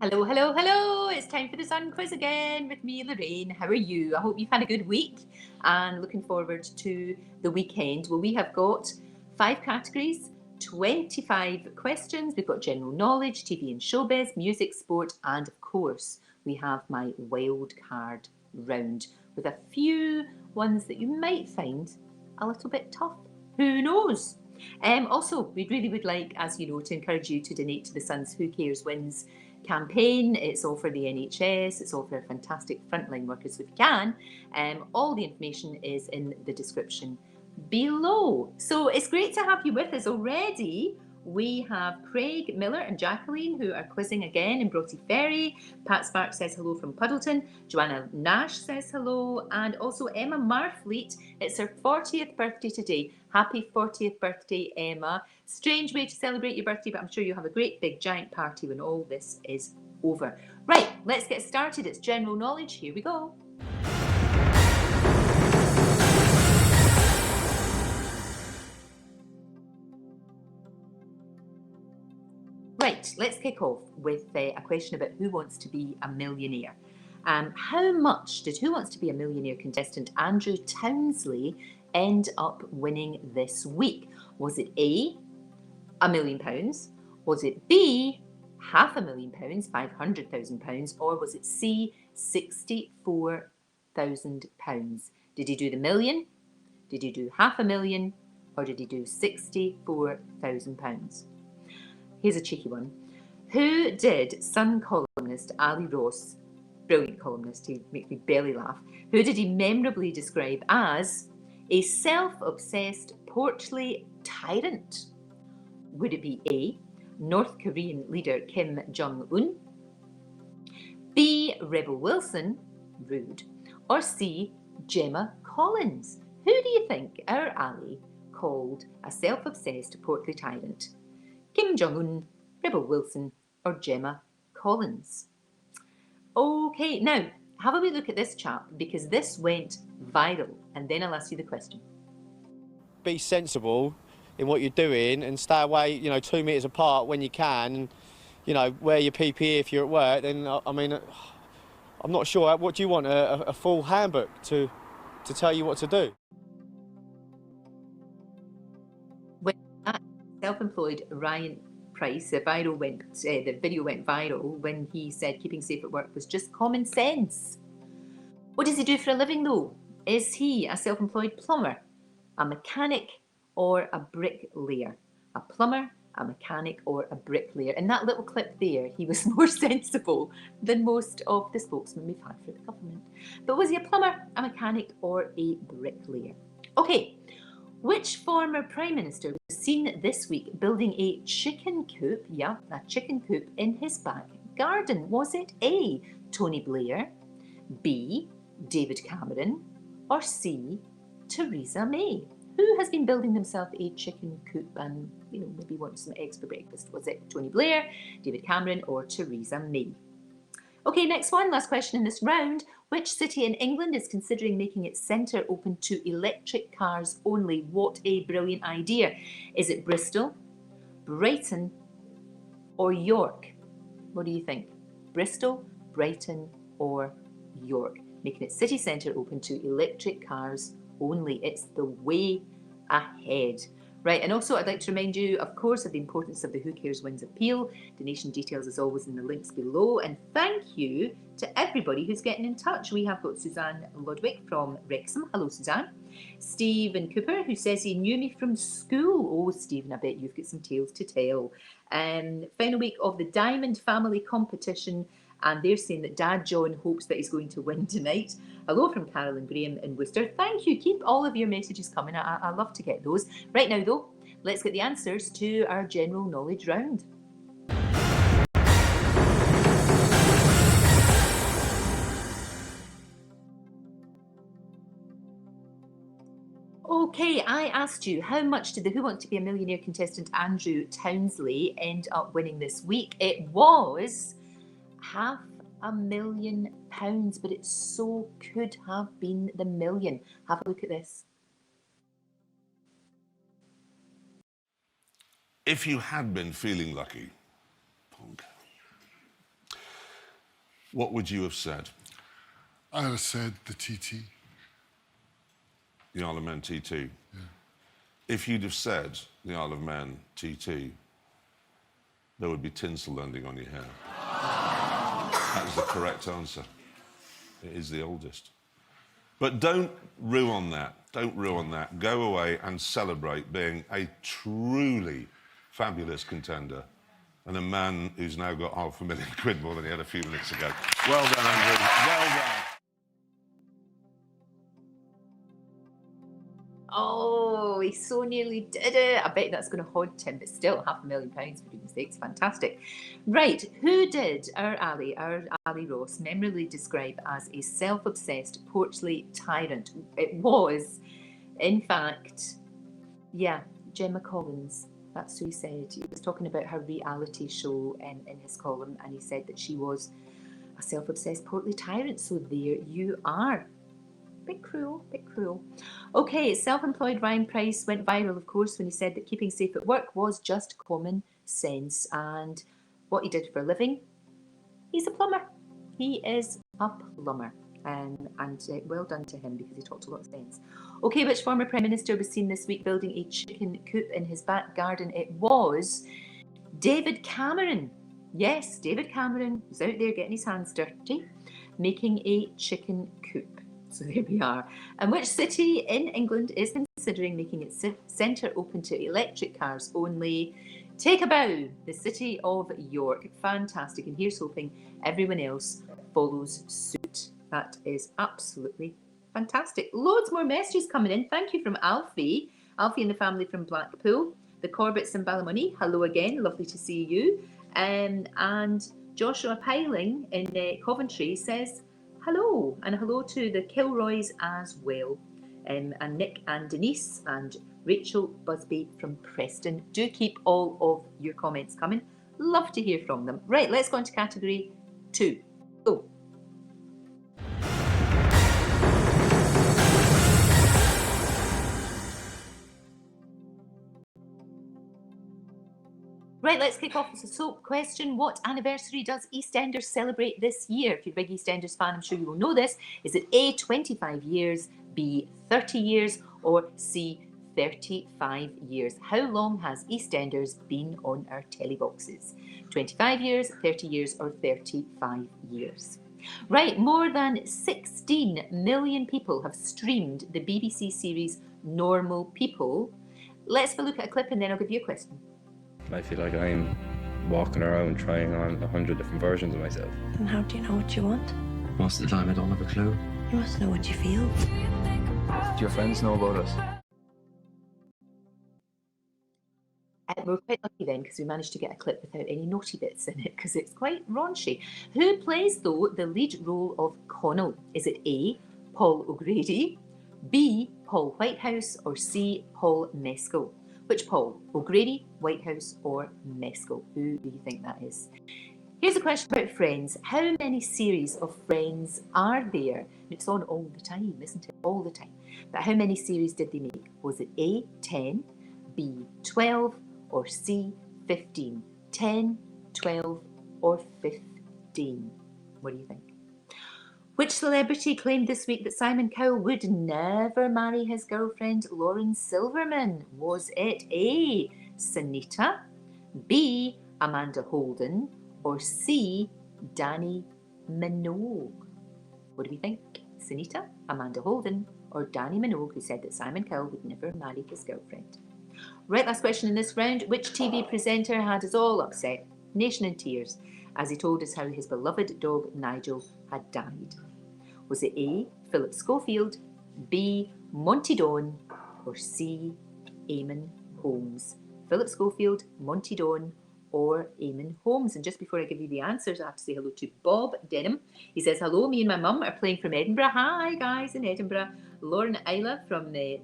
Hello, hello, hello. It's time for the Sun Quiz again with me, Lorraine. How are you? I hope you've had a good week and looking forward to the weekend. Well, we have got 5 categories, 25 questions. We've got general knowledge, TV and showbiz, music, sport, and of course, we have my wildcard round with a few ones that you might find a little bit tough. Who knows? Also, we really would like, as you know, to encourage you to donate to the Sun's Who Cares Wins campaign. It's all for the NHS, it's all for our fantastic frontline workers if you can. All the information is in the description below. So it's great to have you with us already. We have Craig Miller and Jacqueline who are quizzing again in Broughty Ferry. Pat Spark says hello from Puddleton. Joanna Nash says hello. And also Emma Marfleet. It's her 40th birthday today. Happy 40th birthday, Emma. Strange way to celebrate your birthday, but I'm sure you'll have a great big giant party when all this is over. Right, let's get started. It's general knowledge. Here we go. Right, let's kick off with a question about who wants to be a millionaire. How much did Who Wants to Be a Millionaire contestant Andrew Townsley end up winning this week? Was it A, £1 million? Was it B, £500,000, £500,000? Or was it C, £64,000? Did he do the million? Did he do £500,000? Or did he do £64,000? Here's a cheeky one. Who did Sun columnist Ali Ross, brilliant columnist, he makes me belly laugh, who did he memorably describe as a self-obsessed, portly tyrant? Would it be A, North Korean leader Kim Jong-un, B, Rebel Wilson, rude, or C, Gemma Collins? Who do you think our Ali called a self-obsessed, portly tyrant? Kim Jong-un, Rebel Wilson, or Gemma Collins? Okay, now have a wee look at this chap because this went viral, and then I'll ask you the question. Be sensible in what you're doing and stay away, 2 metres apart when you can, and, wear your PPE if you're at work. Then, I mean, I'm not sure. What do you want, a full handbook to tell you what to do? When that self-employed Ryan Price, the video went viral when he said keeping safe at work was just common sense. What does he do for a living though? Is he a self-employed plumber, a mechanic, or a bricklayer? A plumber, a mechanic, or a bricklayer? In that little clip there, he was more sensible than most of the spokesmen we've had for the government. But was he a plumber, a mechanic, or a bricklayer? Okay, which former Prime Minister was seen this week building a chicken coop, a chicken coop in his back garden? Was it A, Tony Blair, B, David Cameron, or C, Theresa May? Who has been building themselves a chicken coop and, maybe wants some eggs for breakfast? Was it Tony Blair, David Cameron, or Theresa May? Okay, next one, last question in this round. Which city in England is considering making its centre open to electric cars only? What a brilliant idea. Is it Bristol, Brighton, or York? What do you think? Bristol, Brighton, or York? Making its city centre open to electric cars only. It's the way ahead. Right, and also I'd like to remind you, of course, of the importance of the Who Cares Wins appeal. Donation details is always in the links below. And thank you to everybody who's getting in touch. We have got Suzanne Ludwig from Wrexham. Hello, Suzanne. Stephen Cooper, who says he knew me from school. Oh, Stephen, I bet you've got some tales to tell. Final week of the Diamond Family competition, and they're saying that Dad John hopes that he's going to win tonight. Hello from Carolyn Graham in Worcester. Thank you. Keep all of your messages coming. I love to get those. Right now, though, let's get the answers to our general knowledge round. Okay, I asked you, how much did the Who Want to Be a Millionaire contestant Andrew Townsley end up winning this week? It was £500,000, but it so could have been the million. Have a look at this. If you had been feeling lucky, What would you have said? I would have said the TT. The Isle of Man TT? Yeah. If you'd have said the Isle of Man TT, there would be tinsel landing on your hair. That is the correct answer. It is the oldest. But don't ruin that. Don't ruin that. Go away and celebrate being a truly fabulous contender and a man who's now got £500,000 more than he had a few minutes ago. Well done, Andrew. Well done. Oh, he so nearly did it. I bet that's going to haunt him, but still, £500,000 for goodness sakes, fantastic. Right, who did our Ali Ross, memorably describe as a self-obsessed, portly tyrant? It was, in fact, yeah, Gemma Collins. That's who he said. He was talking about her reality show in his column, and he said that she was a self-obsessed, portly tyrant. So there you are. Bit cruel, bit cruel. Okay, self-employed Ryan Price went viral, of course, when he said that keeping safe at work was just common sense. And what he did for a living, he's a plumber. He is a plumber. And well done to him, because he talked a lot of sense. Okay, which former Prime Minister was seen this week building a chicken coop in his back garden? It was David Cameron. Yes, David Cameron was out there getting his hands dirty, making a chicken coop. So there we are. And which city in England is considering making its centre open to electric cars only? Take a bow, the city of York. Fantastic. And here's hoping everyone else follows suit. That is absolutely fantastic. Loads more messages coming in. Thank you from Alfie. Alfie and the family from Blackpool. The Corbetts in Ballymoney. Hello again. Lovely to see you. And Joshua Piling in Coventry says, hello, and hello to the Kilroys as well, and Nick and Denise and Rachel Busby from Preston. Do keep all of your comments coming. Love to hear from them. Right, let's go into category 2. Go. Right, let's kick off with a soap question. What anniversary does EastEnders celebrate this year? If you're a big EastEnders fan, I'm sure you will know this. Is it A, 25 years, B, 30 years, or C, 35 years? How long has EastEnders been on our telly boxes? 25 years, 30 years, or 35 years? Right, more than 16 million people have streamed the BBC series Normal People. Let's have a look at a clip and then I'll give you a question. I feel like I'm walking around trying on 100 different versions of myself. Then how do you know what you want? Most of the time I don't have a clue. You must know what you feel. Do your friends know about us? We're quite lucky then, because we managed to get a clip without any naughty bits in it, because it's quite raunchy. Who plays, though, the lead role of Connell? Is it A, Paul O'Grady, B, Paul Whitehouse, or C, Paul Mescal? Which Paul? O'Grady, Whitehouse, or Mescal? Who do you think that is? Here's a question about Friends. How many series of Friends are there? It's on all the time, isn't it? All the time. But how many series did they make? Was it A, 10, B, 12, or C, 15? 10, 12, or 15? What do you think? Which celebrity claimed this week that Simon Cowell would never marry his girlfriend Lauren Silverman? Was it A, Sunita, B, Amanda Holden, or C, Danny Minogue? What do we think? Sunita, Amanda Holden, or Danny Minogue, who said that Simon Cowell would never marry his girlfriend? Right, last question in this round. Which TV presenter had us all upset, nation in tears, as he told us how his beloved dog Nigel had died? Was it A, Philip Schofield, B, Monty Don, or C, Eamon Holmes? Philip Schofield, Monty Don, or Eamon Holmes? And just before I give you the answers, I have to say hello to Bob Denham. He says, hello, me and my mum are playing from Edinburgh. Hi, guys, in Edinburgh. Lauren Isla from the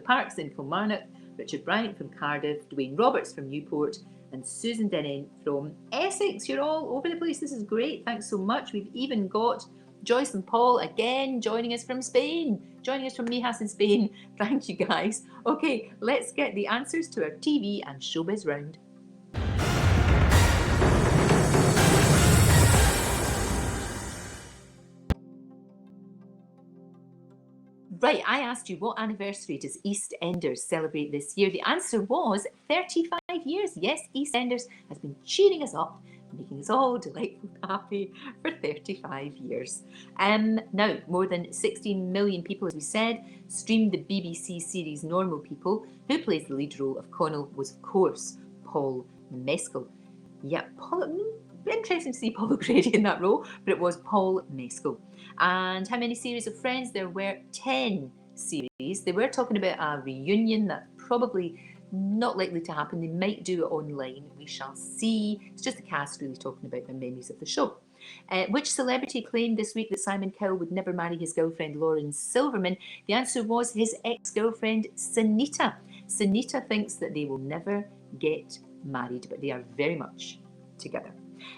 parks in Kilmarnock, Richard Bryant from Cardiff, Dwayne Roberts from Newport, and Susan Dennen from Essex. You're all over the place. This is great. Thanks so much. We've even got Joyce and Paul again joining us from Spain, joining us from Mijas in Spain. Thank you, guys. Okay, let's get the answers to our TV and showbiz round. Right, I asked you, what anniversary does EastEnders celebrate this year? The answer was 35 years. Yes, EastEnders has been cheering us up, making us all delightful and happy for 35 years. Now, more than 16 million people, as we said, streamed the BBC series Normal People. Who plays the lead role of Connell was, of course, Paul Mescal. Yeah, interesting to see Paul O'Grady in that role, but it was Paul Mescal. And how many series of Friends? There were 10 series. They were talking about a reunion that probably not likely to happen. They might do it online. We shall see. It's just the cast really talking about their memories of the show. Which celebrity claimed this week that Simon Cowell would never marry his girlfriend Lauren Silverman? The answer was his ex-girlfriend Sunita. Sunita thinks that they will never get married, but they are very much together.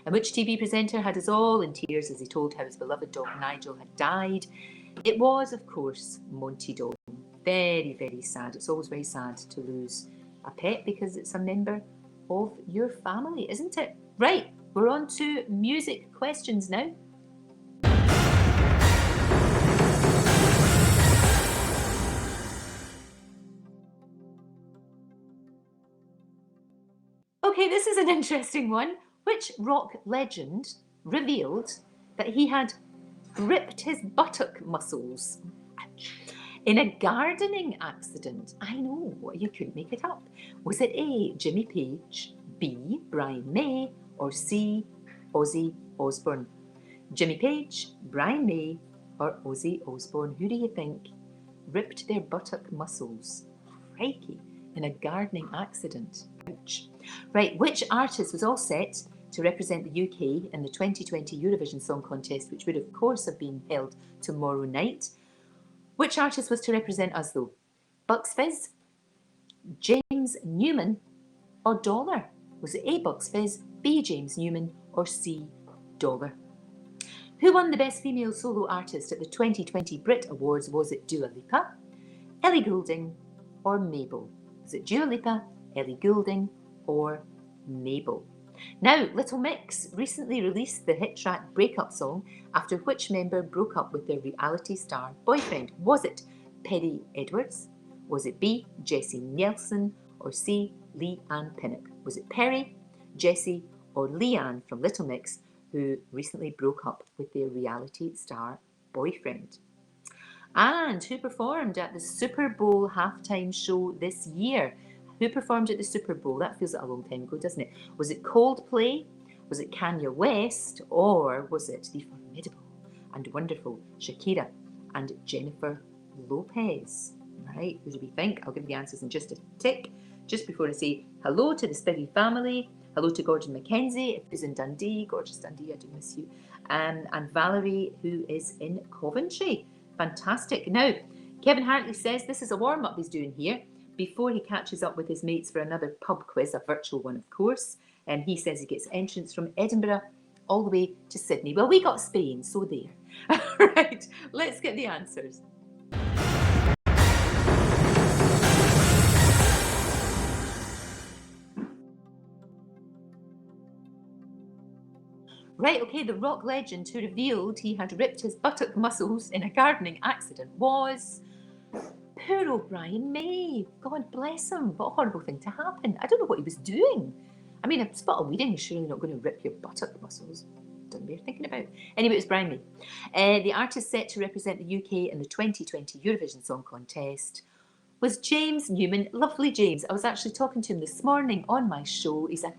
And which TV presenter had us all in tears as he told how his beloved dog Nigel had died? It was, of course, Monty Don. Very, very sad. It's always very sad to lose a pet because it's a member of your family, isn't it? Right, we're on to music questions now. Okay, this is an interesting one. Which rock legend revealed that he had ripped his buttock muscles in a gardening accident? I know, you couldn't make it up. Was it A, Jimmy Page, B, Brian May, or C, Ozzy Osbourne? Jimmy Page, Brian May, or Ozzy Osbourne? Who do you think ripped their buttock muscles? Crikey, in a gardening accident. Ouch. Right, which artist was all set to represent the UK in the 2020 Eurovision Song Contest, which would of course have been held tomorrow night? Which artist was to represent us though? Bucks Fizz, James Newman, or Dollar? Was it A, Bucks Fizz, B, James Newman, or C, Dollar? Who won the Best Female Solo Artist at the 2020 Brit Awards? Was it Dua Lipa, Ellie Goulding, or Mabel? Was it Dua Lipa, Ellie Goulding, or Mabel? Now, Little Mix recently released the hit track Breakup Song after which member broke up with their reality star boyfriend? Was it Perry Edwards? Was it B, Jessie Nelson, or C, Leanne Pinnock? Was it Perry, Jessie, or Leanne from Little Mix who recently broke up with their reality star boyfriend? And who performed at the Super Bowl halftime show this year? Who performed at the Super Bowl? That feels like a long time ago, doesn't it? Was it Coldplay? Was it Kanye West? Or was it the formidable and wonderful Shakira and Jennifer Lopez? Right, who do we think? I'll give you the answers in just a tick. Just before I say hello to the Spivvy family, hello to Gordon McKenzie, who's in Dundee. Gorgeous Dundee, I do miss you. And Valerie, who is in Coventry. Fantastic. Now, Kevin Hartley says this is a warm-up he's doing here before he catches up with his mates for another pub quiz, a virtual one, of course. And he says he gets entrance from Edinburgh all the way to Sydney. Well, we got Spain, so there. Right, let's get the answers. Right, okay, the rock legend who revealed he had ripped his buttock muscles in a gardening accident was poor old Brian May. God bless him. What a horrible thing to happen. I don't know what he was doing. I mean, a spot of weeding is surely not going to rip your buttock muscles. Don't bear thinking about. Anyway, it was Brian May. The artist set to represent the UK in the 2020 Eurovision Song Contest was James Newman. Lovely James. I was actually talking to him this morning on my show. He's a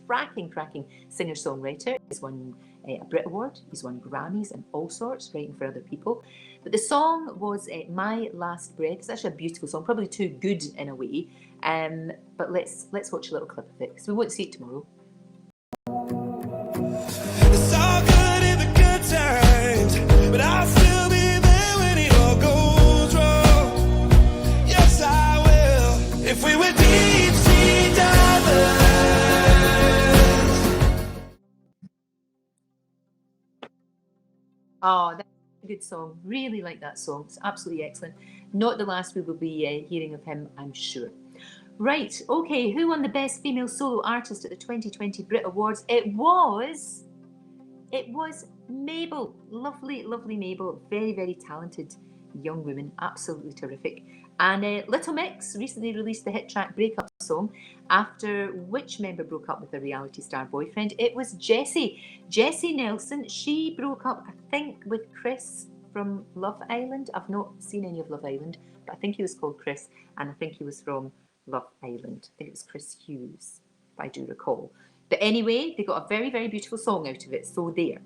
cracking singer-songwriter. He's won a Brit Award. He's won Grammys and all sorts, writing for other people. But the song was My Last Breath. It's actually a beautiful song, probably too good in a way. But let's watch a little clip of it because we won't see it tomorrow. It's all good in the good times, but I'll still be there when it all goes wrong. Yes, I will. If we were deep sea divers. Oh, that's a good song. Really like that song. It's absolutely excellent. Not the last we will be hearing of him, I'm sure. Right, okay, who won the Best Female Solo Artist at the 2020 Brit Awards? It was Mabel. Lovely Mabel. Very talented young woman, absolutely terrific. And Little Mix recently released the hit track Breakup Song, after which member broke up with a reality star boyfriend. It was Jessie. Jessie Nelson. She broke up, I think, with Chris from Love Island. I've not seen any of Love Island, but I think he was called Chris, and I think he was from Love Island. I think it was Chris Hughes, if I do recall. But anyway, they got a very, very beautiful song out of it, so there.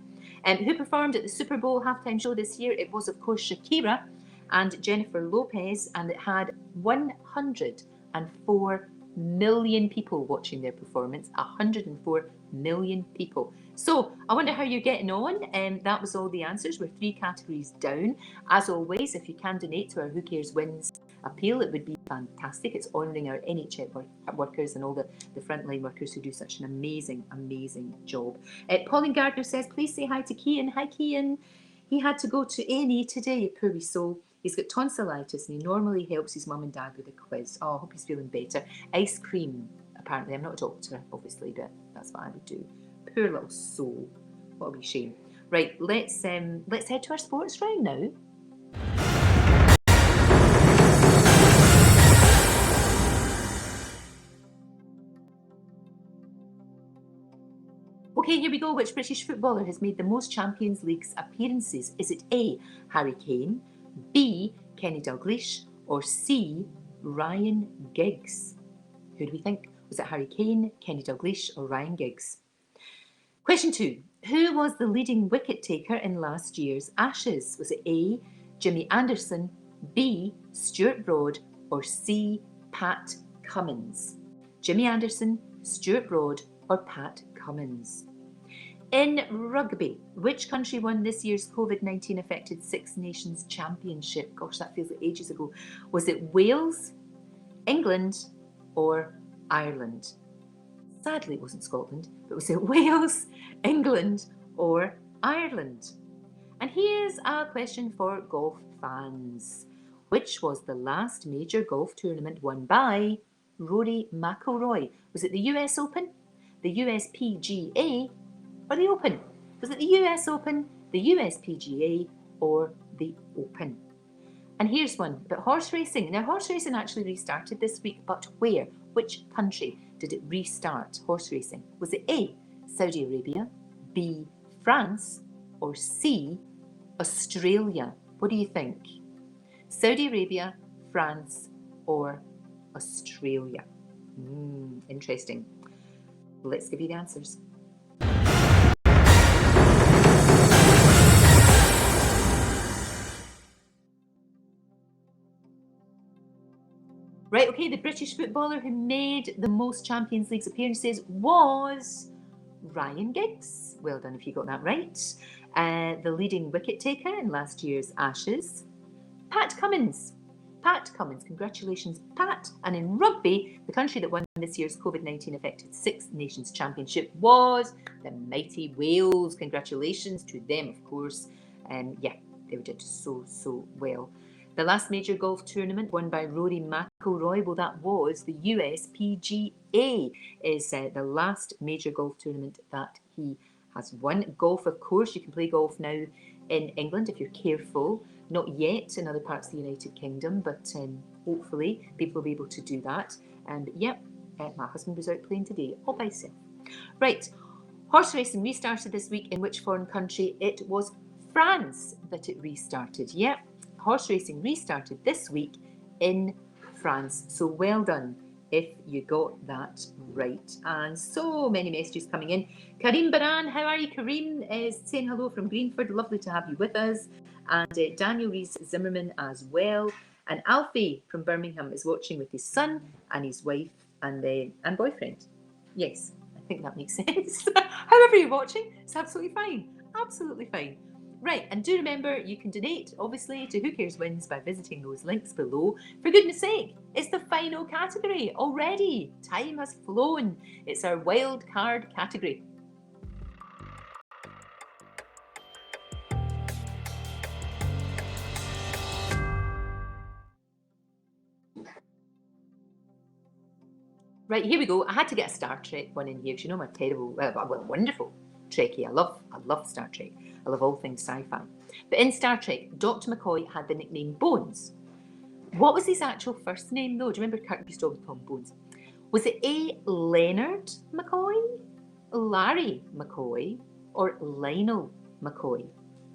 Who performed at the Super Bowl halftime show this year? It was, of course, Shakira and Jennifer Lopez, and it had 104 million people watching their performance. 104 million people. So I wonder how you're getting on. That was all the answers. We're 3 categories down. As always, if you can donate to our Who Cares Wins appeal, it would be fantastic. It's honouring our NHS workers and all the frontline workers who do such an amazing, amazing job. Pauline Gardner says, please say hi to Cian. Hi, Cian. He had to go to A&E today, poor wee soul. He's got tonsillitis and he normally helps his mum and dad with a quiz. Oh, I hope he's feeling better. Ice cream, apparently. I'm not a doctor, obviously, but that's what I would do. Poor little soul. What a wee shame. Right, let's head to our sports round now. Okay, here we go. Which British footballer has made the most Champions League appearances? Is it A, Harry Kane, B, Kenny Dalglish, or C, Ryan Giggs? Who do we think? Was it Harry Kane, Kenny Dalglish, or Ryan Giggs? Question 2. Who was the leading wicket taker in last year's Ashes? Was it A, Jimmy Anderson, B, Stuart Broad, or C, Pat Cummins? Jimmy Anderson, Stuart Broad, or Pat Cummins? In rugby, which country won this year's COVID-19 affected Six Nations Championship? Gosh, that feels like ages ago. Was it Wales, England, or Ireland? Sadly, it wasn't Scotland, but was it Wales, England, or Ireland? And here's a question for golf fans. Which was the last major golf tournament won by Rory McIlroy? Was it the US Open, the USPGA, or the Open? Was it the US Open, the USPGA, or the Open? And here's one about horse racing. Now, horse racing actually restarted this week, but where? Which country did it restart horse racing? Was it A, Saudi Arabia, B, France, or C, Australia? What do you think? Saudi Arabia, France, or Australia? Interesting. Let's give you the answers. Right, okay, the British footballer who made the most Champions League appearances was Ryan Giggs. Well done if you got that right. The leading wicket taker in last year's Ashes, Pat Cummins. Pat Cummins, congratulations, Pat. And in rugby, the country that won this year's COVID-19 affected Six Nations Championship was the mighty Wales. Congratulations to them, of course. Yeah, they did so well. The last major golf tournament won by Rory McIlroy, well, that was the USPGA, is the last major golf tournament that he has won. Golf, of course, you can play golf now in England if you're careful. Not yet in other parts of the United Kingdom, but hopefully people will be able to do that. And yep, my husband was out playing today, all by himself. Right, horse racing restarted this week. In which foreign country? It was France that it restarted. Yep. Horse racing restarted this week in France. So well done if you got that right. And so many messages coming in. Kareem Baran, how are you? Kareem is saying hello from Greenford. Lovely to have you with us. And Daniel Rees Zimmerman as well. And Alfie from Birmingham is watching with his son and his wife and boyfriend. Yes, I think that makes sense. However you're watching, it's absolutely fine. Absolutely fine. Right, and do remember, you can donate, obviously, to Who Cares Wins by visiting those links below. For goodness sake, it's the final category already. Time has flown. It's our Wildcard category. Right, here we go. I had to get a Star Trek one in here because you know I'm a terrible, well, wonderful Trekkie. I love Star Trek. I love all things sci-fi. But in Star Trek, Dr. McCoy had the nickname Bones. What was his actual first name, though? Do you remember Kirk used to always call him Bones? Was it A, Leonard McCoy, Larry McCoy, or Lionel McCoy?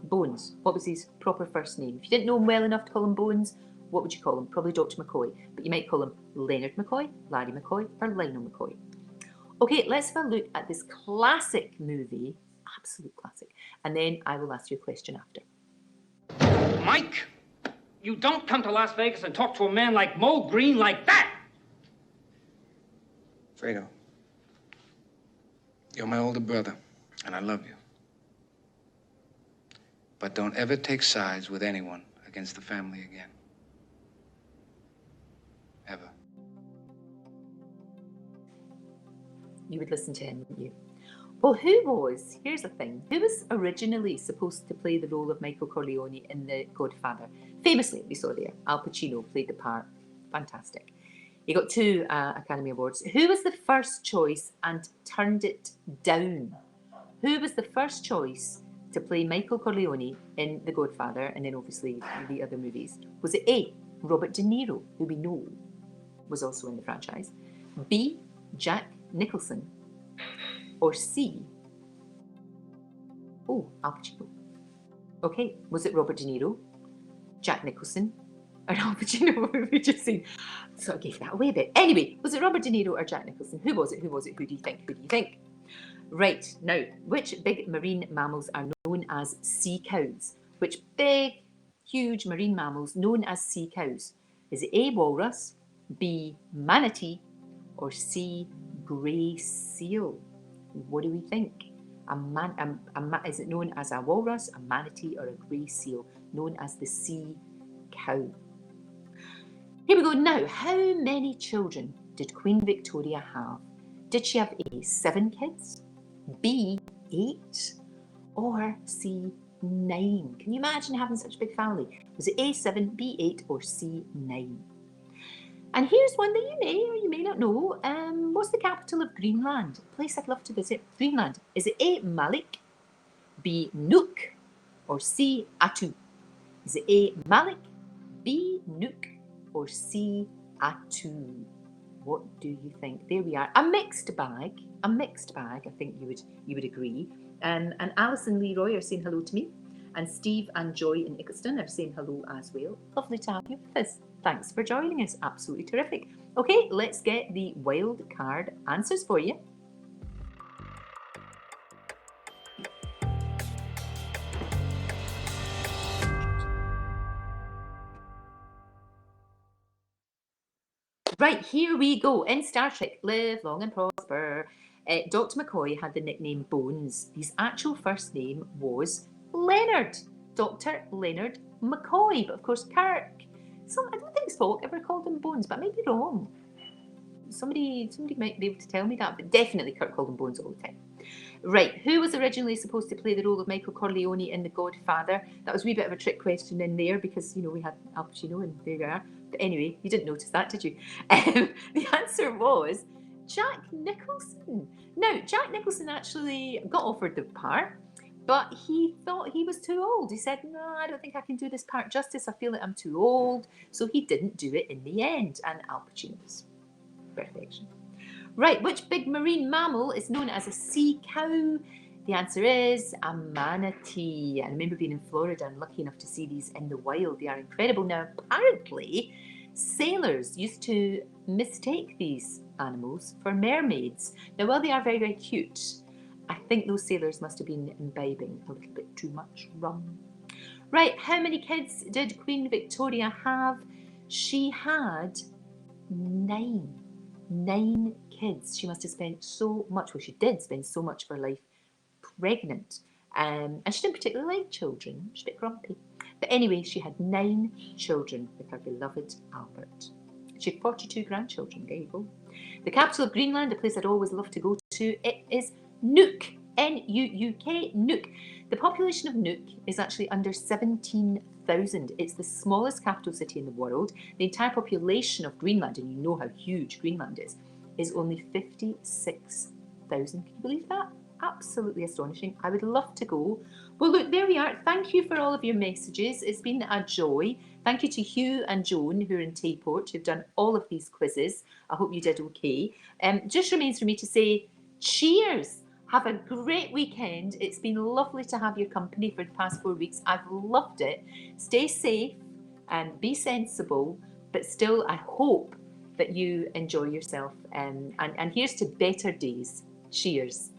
Bones. What was his proper first name? If you didn't know him well enough to call him Bones, what would you call him? Probably Dr. McCoy. But you might call him Leonard McCoy, Larry McCoy, or Lionel McCoy. Okay, let's have a look at this classic movie. Absolute classic. And then I will ask you a question after. Mike, you don't come to Las Vegas and talk to a man like Mo Green like that! Fredo, you're my older brother, and I love you. But don't ever take sides with anyone against the family again. Ever. You would listen to him, wouldn't you? Well, here's the thing, who was originally supposed to play the role of Michael Corleone in The Godfather? Famously, we saw there, Al Pacino played the part. Fantastic. He got 2 Academy Awards. Who was the first choice and turned it down? Who was the first choice to play Michael Corleone in The Godfather and then obviously the other movies? Was it A, Robert De Niro, who we know was also in the franchise, B, Jack Nicholson, or C, Al Pacino? Okay, was it Robert De Niro, Jack Nicholson, or Al Pacino? We just seen, sort of gave that away a bit. Anyway, was it Robert De Niro or Jack Nicholson? Who was it? Who was it? Who do you think? Who do you think? Right, now, which big marine mammals are known as sea cows? Which big, huge marine mammals known as sea cows? Is it A, walrus, B, manatee, or C, grey seal? What do we think? Is it known as a walrus, a manatee, or a grey seal, known as the sea cow? Here we go now. How many children did Queen Victoria have? Did she have A, 7 kids, B, 8, or C, 9? Can you imagine having such a big family? Was it A, 7, B, 8, or C, 9? And here's one that you may or you may not know. What's the capital of Greenland? A place I'd love to visit. Greenland. Is it A, Malik, B, Nuuk, or C, Atu? Is it A, Malik, B, Nuuk, or C, Atu? What do you think? There we are. A mixed bag. I think you would agree. And Alison Leroy are saying hello to me. And Steve and Joy in Ickleston are saying hello as well. Lovely to have you with us. Thanks for joining us. Absolutely terrific. Okay, let's get the wild card answers for you. Right, here we go. In Star Trek, Live Long and Prosper, Dr. McCoy had the nickname Bones. His actual first name was Leonard. Dr. Leonard McCoy. But of course, Kirk. So I don't think Spock ever called him Bones, but I might be wrong. Somebody might be able to tell me that, but definitely Kirk called him Bones all the time. Right, who was originally supposed to play the role of Michael Corleone in The Godfather? That was a wee bit of a trick question in there because, you know, we had Al Pacino and there you are. But anyway, you didn't notice that, did you? The answer was Jack Nicholson. Now, Jack Nicholson actually got offered the part, but he thought he was too old. He said, no, I don't think I can do this part justice. I feel like I'm too old. So he didn't do it in the end. And Al Pacino's perfection. Right, which big marine mammal is known as a sea cow? The answer is a manatee. I remember being in Florida and lucky enough to see these in the wild. They are incredible. Now, apparently, sailors used to mistake these animals for mermaids. Now, while they are very, very cute, I think those sailors must have been imbibing a little bit too much rum. Right, how many kids did Queen Victoria have? She had 9. 9 kids. She must have spent so much, well, she did spend so much of her life pregnant. And she didn't particularly like children. She's a bit grumpy. But anyway, she had 9 children with her beloved Albert. She had 42 grandchildren. There you go. The capital of Greenland, a place I'd always love to go to, it is Nuuk. N-U-U-K, Nuuk. The population of Nuuk is actually under 17,000. It's the smallest capital city in the world. The entire population of Greenland, and you know how huge Greenland is only 56,000. Can you believe that? absolutely astonishing. I would love to go. Well, look, there we are. Thank you for all of your messages. It's been a joy. Thank you to Hugh and Joan, who are in Tayport, who've done all of these quizzes. I hope you did okay. Just remains for me to say cheers. Have a great weekend. It's been lovely to have your company for the past 4 weeks. I've loved it. Stay safe and be sensible, but still, I hope that you enjoy yourself. And here's to better days. Cheers.